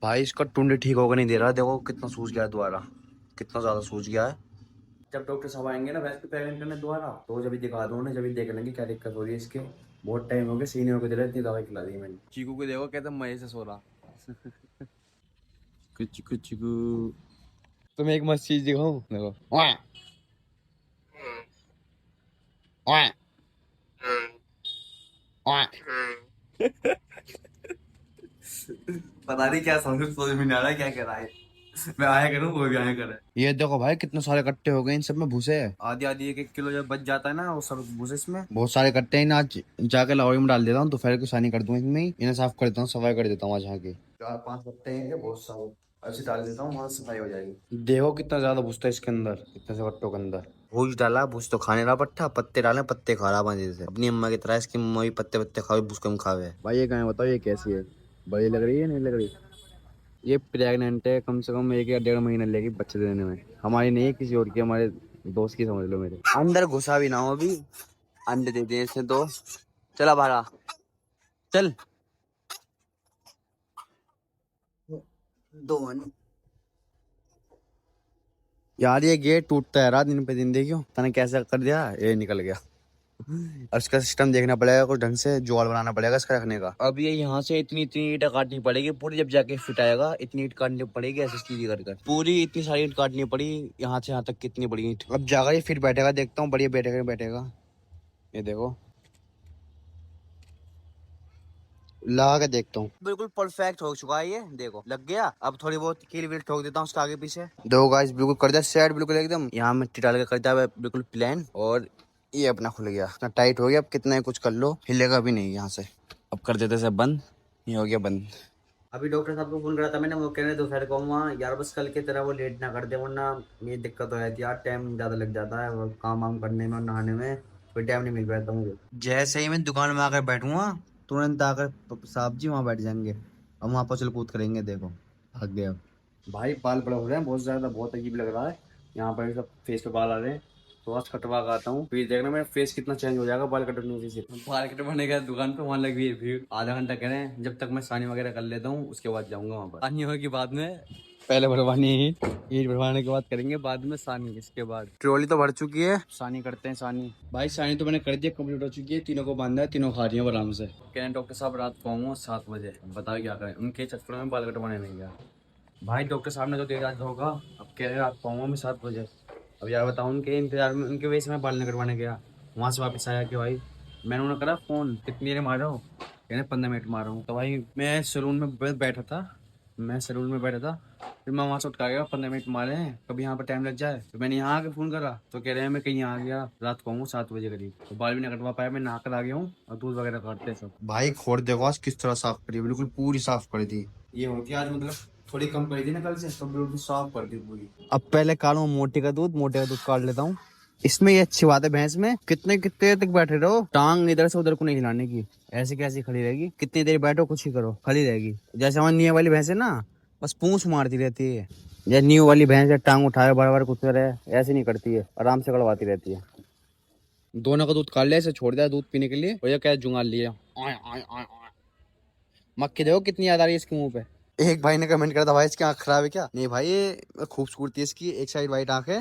भाई इसका टुंड ठीक होकर नहीं दे रहा, देखो कितना सूज गया है दोबारा, कितना ज्यादा सूज गया है। जब डॉक्टर साहब आएंगे ना वैसे पेमेंट करने दोबारा, तो जब दिखा दो ना, जब देख लेंगे क्या दिक्कत हो रही है इसके। बहुत टाइम हो गया सीनियर को दे रहा, इतनी दवाई खिला दी मैंने। चीकू को देखो कहते मजे से सो रहा। चिकू चिकू। तुम्हें एक मस्त चीज दिखाऊं, देखो। ओए, ओए, ओए। पता नहीं क्या समझ समझ में नहीं आ रहा है क्या कह रहा है। मैं आया करूँ वो भी आया करे। ये देखो भाई कितने सारे कट्टे हो गए, इन सब में भूसे है। आधी आधी एक एक किलो जब बच जाता है ना वो सब भूसे, इसमें बहुत सारे कट्टे हैं ना। आज जाके लाहौरी में डाल देता हूँ, दोपहर को सानी कर दूंगा इनमें ही, इन्हें साफ कर देता हूँ, सफाई कर देता हूँ आज जाके। 4-5 कट्टे हैं बहुत सारे, अच्छी डाल देता हूँ, वहां सफाई हो जाएगी। देखो कितना ज्यादा भूसा है इसके अंदर, इतने से कट्टों के अंदर। भूस डाला, भूस तो खाने रहा पट्टा, पत्ते डाले, पत्ते खा रहा मजे से अपनी अम्मा की तरह। इसकी अम्मा भी पत्ते पत्ते खावे, भूस कम खावे। भाई ये गाय बताओ, ये कैसी है, बड़ी लग रही है नहीं लग रही? ये प्रेग्नेंट है, कम से कम 1 या 1.5 महीना लेगी बच्चे देने में। हमारी नहीं है, किसी और की, हमारे दोस्त की समझ लो। मेरे अंदर घुसा भी ना हो अभी, अंडे दे दिए इसने तो। चला भागा, चल। दो यार, ये गेट टूटता है रहा दिन पे दिन, देखियो तने कैसे कर दिया, ये निकल गया। और इसका सिस्टम देखना पड़ेगा, कुछ ढंग से जुगाड़ बनाना पड़ेगा इसका रखने का। अब ये यहाँ से इतनी इतनी ईंट काटनी पड़ेगी पूरी, जब जाके फिट आएगा इतनी ईंट काटनी पड़ेगी, ऐसे सीधी कर कर पूरी इतनी सारी ईंट काटनी पड़ी। यहाँ से यहाँ तक कितनी बड़ी ईंट, अब जाकर ये फिट बैठेगा, देखता हूँ बढ़िया बैठेगा बैठेगा। ये देखो लगा के देखता हूँ, बिल्कुल परफेक्ट हो चुका है ये, देखो लग गया। अब थोड़ी बहुत कील वील ठोक देता हूँ उसके आगे पीछे। दो गाइस बिल्कुल कर दिया सेट, बिल्कुल एकदम यहाँ मिट्टी डाल के कर दिया बिल्कुल प्लेन। और ये अपना खुल गया, इतना टाइट हो गया, अब कितना ही कुछ कर लो हिलेगा भी नहीं यहाँ से। अब कर देते से बंद, ये हो गया बंद। अभी डॉक्टर साहब को फोन करा था मैंने, वो कह रहे दोपहर को वहाँ यार, बस कल की तरह वो लेट ना कर दे, वरना ये दिक्कत हो जाती है यार, टाइम ज्यादा लग जाता है काम वाम करने में और नहाने में, कोई टाइम नहीं मिल पाता मुझे। जैसे ही मैं दुकान में आकर बैठूंगा, तुरंत आकर साहब जी वहाँ बैठ जाएंगे, हम वहाँ पर उछल कूद करेंगे। देखो भाग गया। भाई बाल बड़े हो रहे हैं बहुत ज्यादा, बहुत अजीब लग रहा है। यहाँ पर सब फेस पे बाल आ रहे हैं, तो आज कटवा के आता हूँ, फिर देखना मेरा फेस कितना चेंज हो जाएगा बाल कटवाने से। बाल कटवाने का दुकान पे वहाँ लगी है भीड़, आधा घंटा कह रहे हैं, जब तक मैं सानी वगैरह कर लेता हूँ उसके बाद जाऊंगा वहाँ पर। सानी होगी बाद में, पहले भरवानी ईंट, ईंट भरवाने के बाद करेंगे बाद में सानी। इसके बाद ट्रॉली तो भर चुकी है, सानी करते हैं सानी। भाई सानी तो मैंने कर दिया, कंप्लीट हो चुकी है, तीनों को बांधा है, तीनों खा रही है आराम से। कह रहे डॉक्टर साहब रात को आऊंगा 7 बजे, बताओ क्या करें, उनके चक्कर में बाल कटवाने नहीं गया। भाई डॉक्टर साहब ने तो देर रात होगा, अब कह रहे रात को आऊंगा मैं 7 बजे। अब यार बताऊँ, उनके इंतजार में, उनके वजह से मैं बाल नहीं कटवाने गया, वहाँ से वापस आया कि भाई मैंने उन्हें करा फ़ोन, कितनी देर मारा हूँ, कहने 15 मिनट मारा हूँ। तो भाई मैं सैलून में बैठा था, मैं सैलून में बैठा था, फिर मैं वहाँ से उठ कर गया, 15 मिनट मारे हैं, कभी यहाँ पर टाइम लग जाए। तो मैंने यहाँ आके फ़ोन करा, तो कह रहे हैं मैं कहीं आ गया, रात को आऊँ 7 बजे करीब। तो बाल भी नहीं कटवा पाया, मैं नहा कर आ गया हूँ, और दूध वगैरह काटते सब। भाई खोड़ देखो आज किस तरह साफ करी, बिल्कुल पूरी साफ करी थी। ये होती है आज, मतलब थोड़ी कम करी थी ना कल से, तो बिल्कुल साफ कर दी पूरी। अब पहले काटूं मोटे का दूध, मोटे का दूध काट लेता हूँ। इसमें ये अच्छी बात है, भैंस में कितने कितने तक बैठे रहो, टांग इधर से उधर को नहीं हिलाने की, ऐसे कैसी खड़ी रहेगी, कितनी देर बैठो कुछ ही करो खड़ी रहेगी। जैसे हमारी नीचे वाली भैंस है ना, बस पूंछ मारती रहती है। ये न्यू वाली भैंस है, टांग उठाए बार बार कुछ रहे, ऐसे नहीं करती है, आराम से कड़वाती रहती है। दोनों का दूध काट लिया, इसे छोड़ दिया दूध पीने के लिए, और ये क्या जुगाड़ लिया। मक्खी देखो कितनी याद आ रही है इसके मुंह पे। एक भाई ने कमेंट करा था, भाई इसकी आंख खराब है क्या? नहीं भाई, ये खूबसूरती है इसकी, एक साइड वाइट आंख है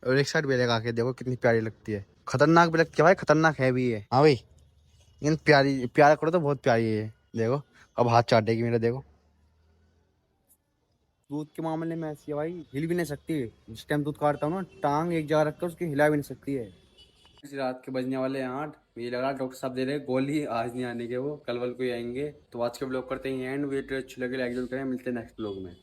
और एक साइड ब्लैक आंख है, देखो कितनी प्यारी लगती है। खतरनाक भी लगती है भाई, खतरनाक है भी ये। हाँ भाई, लेकिन प्यारी, प्यार करो तो बहुत प्यारी है ये। देखो अब हाथ चाटेगी मेरा, देखो। दूध के मामले में ऐसी है भाई, हिल भी नहीं सकती। जिस टाइम दूध काटता हूँ ना, टांग एक जगह रखकर उसकी हिला भी नहीं सकती है। इस रात के बजने वाले हैं 8, ये लग रहा डॉक्टर साहब दे रहे गोली, आज नहीं आने के, वो कल वल को ही आएंगे। तो आज के ब्लॉग करते हैं एंड, वीडियो अच्छी लगे लाइक जरूर करें, मिलते हैं नेक्स्ट ब्लॉग में।